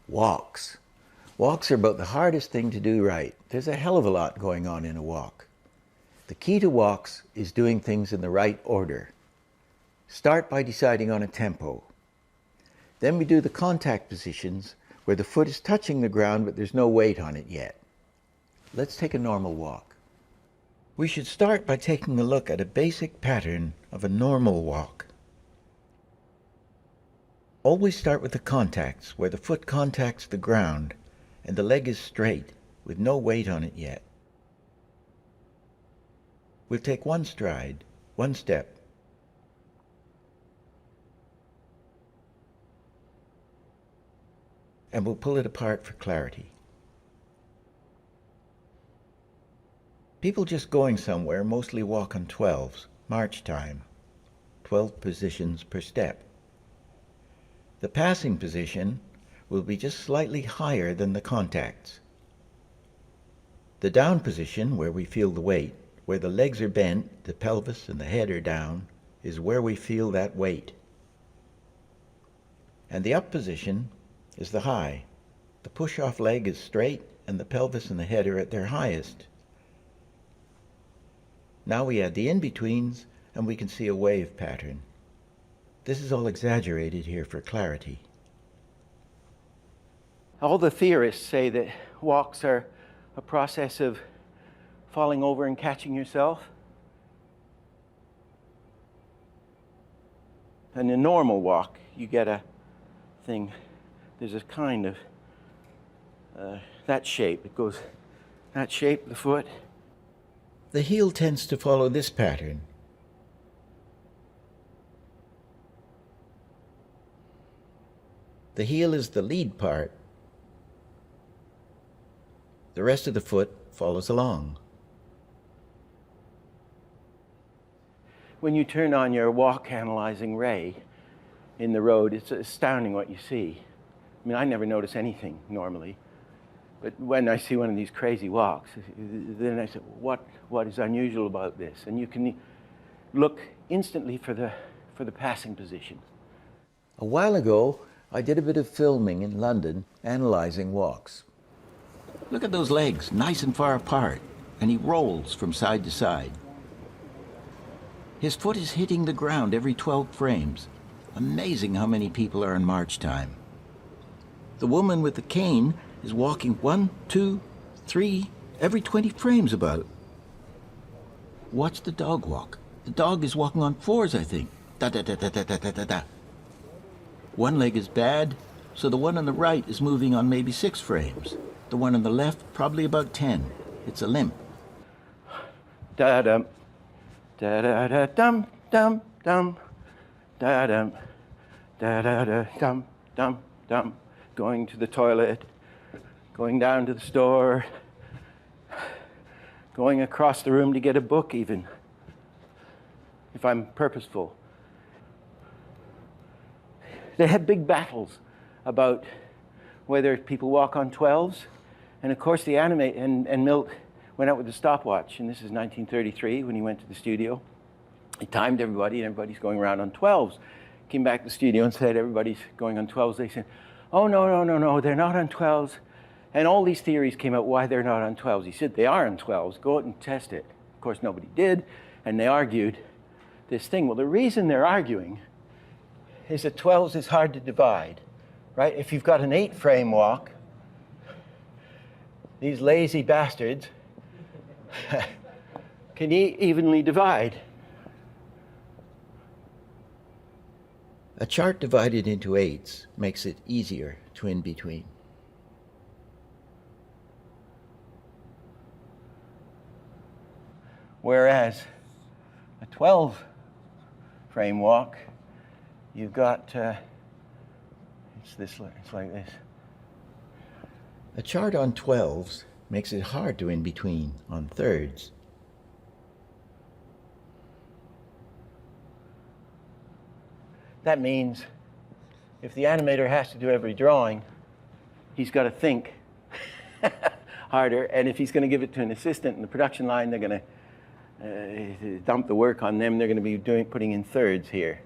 Walks. Walks are about the hardest thing to do right. There's a hell of a lot going on in a walk. The key to walks is doing things in the right order. Start by deciding on a tempo. Then we do the contact positions where the foot is touching the ground but there's no weight on it yet. Let's take a normal walk. We should start by taking a look at a basic pattern of a normal walk. Always start with the contacts, where the foot contacts the ground and the leg is straight with no weight on it yet. We'll take one stride, one step. And we'll pull it apart for clarity. People just going somewhere mostly walk on 12s, march time, 12 positions per step. The passing position will be just slightly higher than the contacts. The down position, where we feel the weight, where the legs are bent, the pelvis and the head are down, is where we feel that weight. And the up position is the high. The push-off leg is straight and the pelvis and the head are at their highest. Now we add the in-betweens and we can see a wave pattern. This is all exaggerated here for clarity. All the theorists say that walks are a process of falling over and catching yourself. In a normal walk, you get a thing, there's a kind of that shape. It goes that shape, the foot. The heel tends to follow this pattern. The heel is the lead part. The rest of the foot follows along. When you turn on your walk analyzing ray in the road, it's astounding what you see. I mean, I never notice anything normally. But when I see one of these crazy walks, then I say, what is unusual about this? And you can look instantly for the passing position. A while ago, I did a bit of filming in London, analyzing walks. Look at those legs, nice and far apart, and he rolls from side to side. His foot is hitting the ground every 12 frames. Amazing how many people are in march time. The woman with the cane is walking 1, 2, 3, every 20 frames about. Watch the dog walk. The dog is walking on 4s, I think. Da-da-da-da-da-da-da-da. One leg is bad, so the one on the right is moving on maybe 6 frames. The one on the left, probably about 10. It's a limp. Da-dum, da-da-da-dum, dum, dum, da-dum, da-da-da-dum, dum, dum. Going to the toilet, going down to the store, going across the room to get a book even, if I'm purposeful. They had big battles about whether people walk on 12s. And of course, the animate and Milt went out with a stopwatch. And this is 1933 when he went to the studio. He timed everybody, and everybody's going around on 12s. Came back to the studio and said, everybody's going on 12s. They said, oh, no, they're not on 12s. And all these theories came out why they're not on 12s. He said, they are on 12s. Go out and test it. Of course, nobody did. And they argued this thing. Well, the reason they're arguing is that 12s is hard to divide, right? If you've got an 8-frame walk, these lazy bastards can evenly divide. A chart divided into 8s makes it easier to in between. Whereas a 12-frame walk, you've got, it's like this. A chart on 12s makes it hard to in between on 3rds. That means if the animator has to do every drawing, he's got to think harder. And if he's going to give it to an assistant in the production line, they're going to dump the work on them. They're going to be putting in 3rds here.